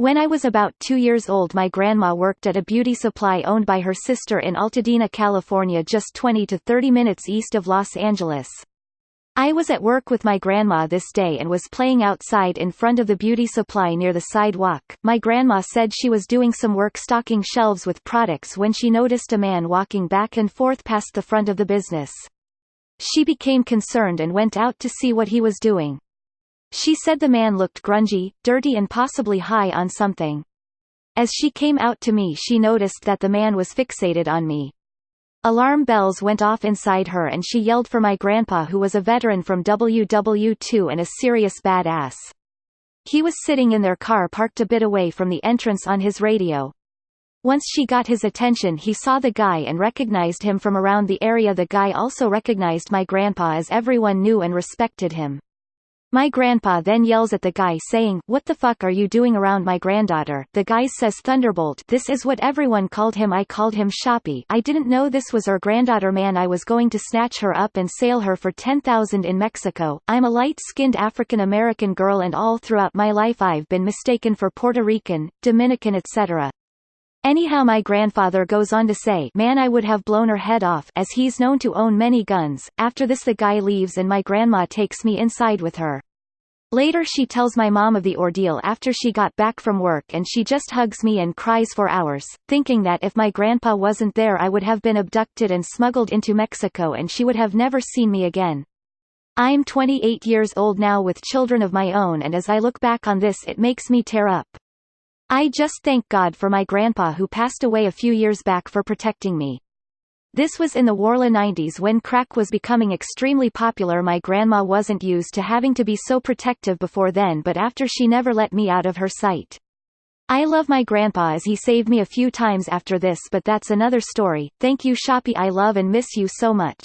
When I was about 2 years old, my grandma worked at a beauty supply owned by her sister in Altadena, California, just 20 to 30 minutes east of Los Angeles. I was at work with my grandma this day and was playing outside in front of the beauty supply near the sidewalk. My grandma said she was doing some work stocking shelves with products when she noticed a man walking back and forth past the front of the business. She became concerned and went out to see what he was doing. She said the man looked grungy, dirty, and possibly high on something. As she came out to me, she noticed that the man was fixated on me. Alarm bells went off inside her and she yelled for my grandpa, who was a veteran from WW2 and a serious badass. He was sitting in their car parked a bit away from the entrance on his radio. Once she got his attention, he saw the guy and recognized him from around the area. The guy also recognized my grandpa, as everyone knew and respected him. My grandpa then yells at the guy saying, "What the fuck are you doing around my granddaughter?" The guy says, "Thunderbolt, this is what everyone called him. I called him Shoppy. I didn't know this was our granddaughter, man. I was going to snatch her up and sail her for 10,000 in Mexico. I'm a light-skinned African-American girl and all throughout my life I've been mistaken for Puerto Rican, Dominican, etc." Anyhow, my grandfather goes on to say, "Man, I would have blown her head off," as he's known to own many guns. After this, the guy leaves and my grandma takes me inside with her. Later she tells my mom of the ordeal after she got back from work, and she just hugs me and cries for hours, thinking that if my grandpa wasn't there I would have been abducted and smuggled into Mexico and she would have never seen me again. I'm 28 years old now with children of my own, and as I look back on this it makes me tear up. I just thank God for my grandpa, who passed away a few years back, for protecting me. This was in the Warla 90s when crack was becoming extremely popular. My grandma wasn't used to having to be so protective before then, but after she never let me out of her sight. I love my grandpa as he saved me a few times after this, but that's another story. Thank you, Shoppy. I love and miss you so much.